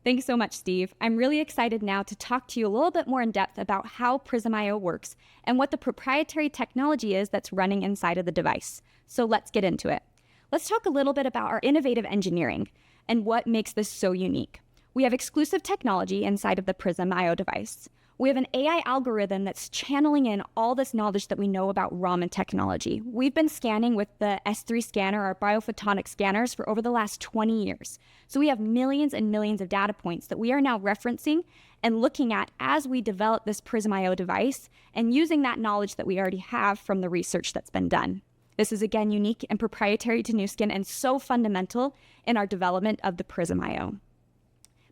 Thanks so much, Steve. I'm really excited now to talk to you a little bit more in depth about how Prism IO works and what the proprietary technology is that's running inside of the device. So let's get into it. Let's talk a little bit about our innovative engineering and what makes this so unique. We have exclusive technology inside of the Prism IO device. We have an AI algorithm that's channeling in all this knowledge that we know about Raman technology. We've been scanning with the S3 scanner, our biophotonic scanners, for over the last 20 years. So we have millions and millions of data points that we are now referencing and looking at as we develop this Prism IO device and using that knowledge that we already have from the research that's been done. This is, again, unique and proprietary to Nu Skin and so fundamental in our development of the Prism IO.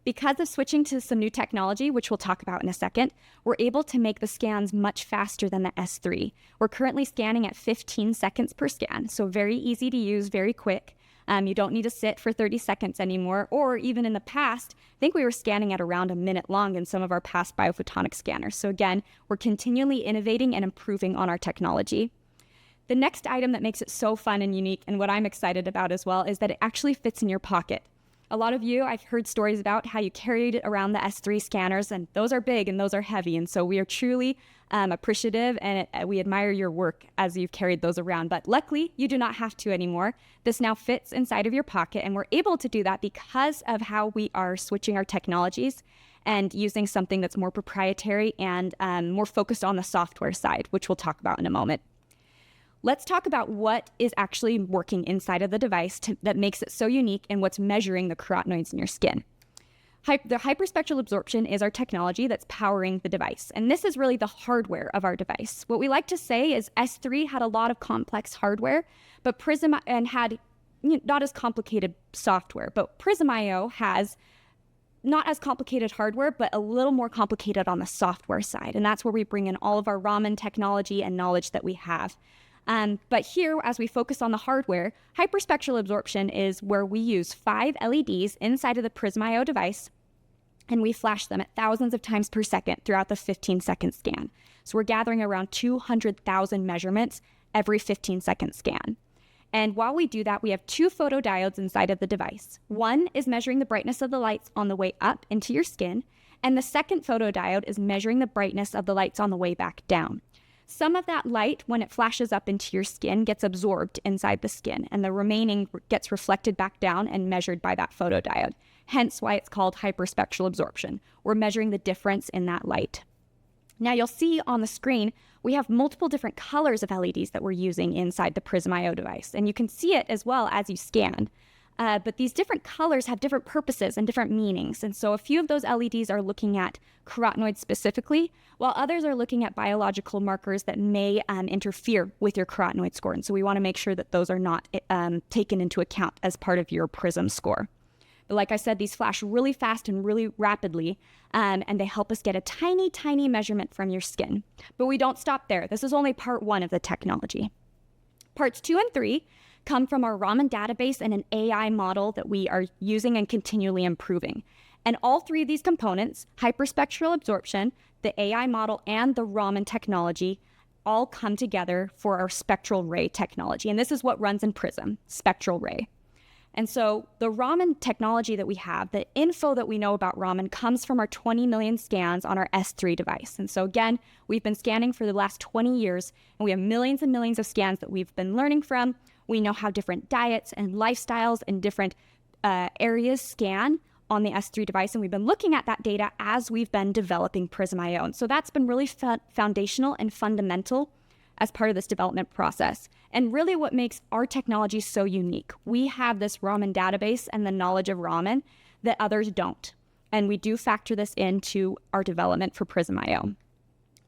Because of switching to some new technology, which we'll talk about in a second, we're able to make the scans much faster than the S3. We're currently scanning at 15 seconds per scan, so very easy to use, very quick. You don't need to sit for 30 seconds anymore, or even in the past, I think we were scanning at around a minute long in some of our past biophotonic scanners. So again, we're continually innovating and improving on our technology. The next item that makes it so fun and unique, and what I'm excited about as well, is that it actually fits in your pocket. A lot of you, I've heard stories about how you carried around the S3 scanners, and those are big and those are heavy. And so we are truly appreciative and we admire your work as you've carried those around. But luckily, you do not have to anymore. This now fits inside of your pocket, and we're able to do that because of how we are switching our technologies and using something that's more proprietary and more focused on the software side, which we'll talk about in a moment. Let's talk about what is actually working inside of the device that makes it so unique and what's measuring the carotenoids in your skin. The hyperspectral absorption is our technology that's powering the device, and this is really the hardware of our device. What we like to say is S3 had a lot of complex hardware, but Prism and had not as complicated software, but Prism IO has not as complicated hardware, but a little more complicated on the software side, and that's where we bring in all of our Raman technology and knowledge that we have. But here, as we focus on the hardware, hyperspectral absorption is where we use 5 LEDs inside of the Prism IO device, and we flash them at thousands of times per second throughout the 15-second scan. So we're gathering around 200,000 measurements every 15-second scan. And while we do that, we have 2 photodiodes inside of the device. One is measuring the brightness of the lights on the way up into your skin, and the second photodiode is measuring the brightness of the lights on the way back down. Some of that light, when it flashes up into your skin, gets absorbed inside the skin, and the remaining gets reflected back down and measured by that photodiode. Hence why it's called hyperspectral absorption. We're measuring the difference in that light. Now you'll see on the screen, we have multiple different colors of LEDs that we're using inside the Prism IO device, and you can see it as well as you scan. But these different colors have different purposes and different meanings. And so a few of those LEDs are looking at carotenoids specifically, while others are looking at biological markers that may interfere with your carotenoid score. And so we want to make sure that those are not taken into account as part of your Prism score. But like I said, these flash really fast and really rapidly, and they help us get a tiny, tiny measurement from your skin. But we don't stop there. This is only part 1 of the technology. Parts 2 and 3 come from our Raman database and an AI model that we are using and continually improving. And all 3 of these components, hyperspectral absorption, the AI model, and the Raman technology, all come together for our spectral ray technology. And this is what runs in Prism, spectral ray. And so the Raman technology that we have, the info that we know about Raman comes from our 20 million scans on our S3 device. And so again, we've been scanning for the last 20 years, and we have millions and millions of scans that we've been learning from. We know how different diets and lifestyles and different areas scan on the S3 device, and we've been looking at that data as we've been developing Prism IO. And so that's been really foundational and fundamental as part of this development process. And really what makes our technology so unique. We have this Raman database and the knowledge of Raman that others don't. And we do factor this into our development for Prism IO.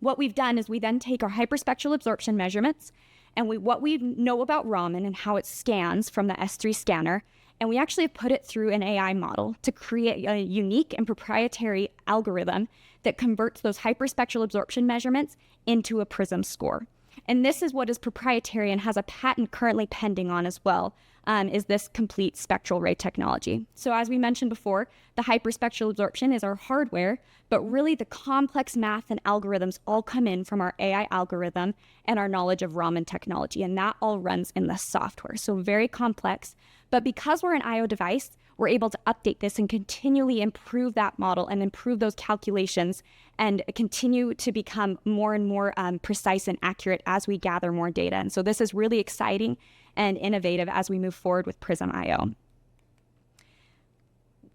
What we've done is we then take our hyperspectral absorption measurements and what we know about Raman and how it scans from the S3 scanner, and we actually put it through an AI model to create a unique and proprietary algorithm that converts those hyperspectral absorption measurements into a Prism score. And this is what is proprietary and has a patent currently pending on as well, is this complete spectral ray technology. So as we mentioned before, the hyperspectral absorption is our hardware, but really the complex math and algorithms all come in from our AI algorithm and our knowledge of Raman technology, and that all runs in the software. So very complex, But because we're an IO device, we're able to update this and continually improve that model and improve those calculations and continue to become more and more precise and accurate as we gather more data. And so this is really exciting and innovative as we move forward with Prism IO.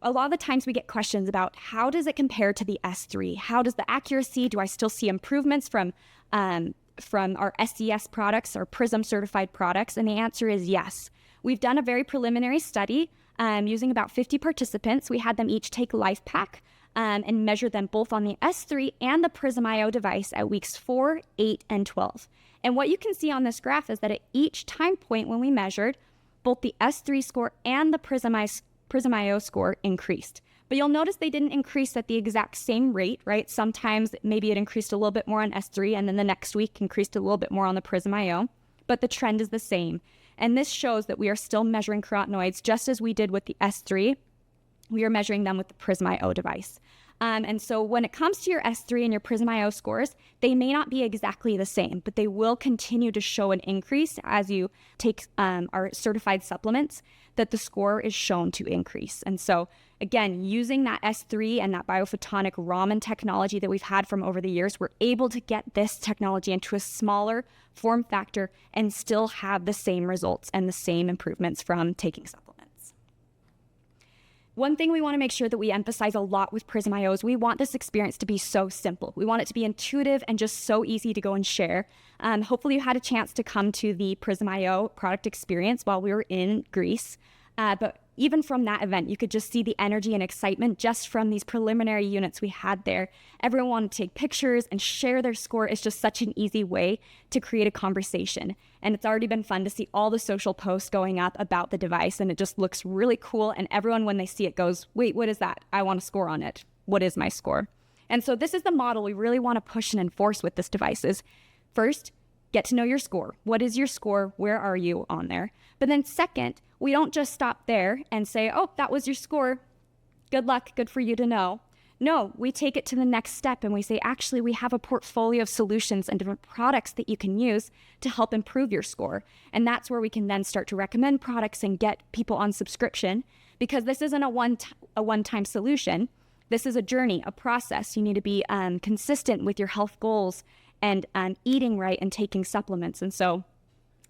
A lot of the times we get questions about how does it compare to the S3? How does the accuracy, do I still see improvements from our SES products or Prism certified products? And the answer is yes. We've done a very preliminary study using about 50 participants. We had them each take LifePak and measure them both on the S3 and the Prism IO device at weeks 4, 8, and 12. And what you can see on this graph is that at each time point when we measured, both the S3 score and the Prism IO score increased. But you'll notice they didn't increase at the exact same rate, right? Sometimes maybe it increased a little bit more on S3 and then the next week increased a little bit more on the Prism IO, but the trend is the same. And this shows that we are still measuring carotenoids just as we did with the S3. We are measuring them with the Prism IO device. And so when it comes to your S3 and your Prism IO scores, they may not be exactly the same, but they will continue to show an increase as you take our certified supplements, that the score is shown to increase. And so again, using that S3 and that biophotonic Raman technology that we've had from over the years, we're able to get this technology into a smaller form factor and still have the same results and the same improvements from taking supplements. One thing we want to make sure that we emphasize a lot with Prism IO is we want this experience to be so simple. We want it to be intuitive and just so easy to go and share. Hopefully you had a chance to come to the Prism IO product experience while we were in Greece. But even from that event, you could just see the energy and excitement just from these preliminary units we had there. Everyone wanted to take pictures and share their score. It's just such an easy way to create a conversation. And it's already been fun to see all the social posts going up about the device, and it just looks really cool. And everyone, when they see it, goes, wait, what is that? I want to score on it. What is my score? And so this is the model we really want to push and enforce with this device is, first, get to know your score. What is your score? Where are you on there? But then second, we don't just stop there and say, oh, that was your score. Good luck. Good for you to know. No, we take it to the next step and we say, actually, we have a portfolio of solutions and different products that you can use to help improve your score. And that's where we can then start to recommend products and get people on subscription, because this isn't a one-time solution. This is a journey, a process. You need to be consistent with your health goals and eating right and taking supplements. And so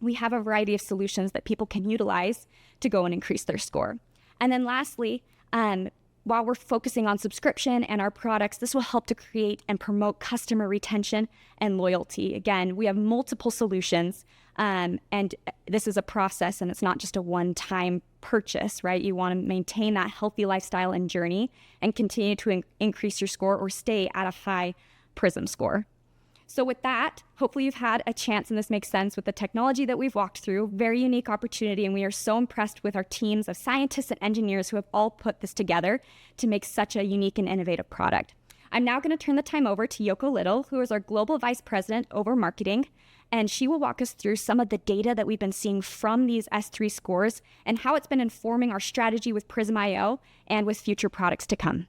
we have a variety of solutions that people can utilize to go and increase their score. And then lastly, while we're focusing on subscription and our products, this will help to create and promote customer retention and loyalty. Again, we have multiple solutions, and this is a process, and it's not just a one-time purchase, right? You want to maintain that healthy lifestyle and journey and continue to increase your score or stay at a high Prism score. So with that, hopefully you've had a chance, and this makes sense with the technology that we've walked through. Very unique opportunity, and we are so impressed with our teams of scientists and engineers who have all put this together to make such a unique and innovative product. I'm now going to turn the time over to Yoko Little, who is our Global Vice President over Marketing, and she will walk us through some of the data that we've been seeing from these S3 scores and how it's been informing our strategy with Prism IO and with future products to come.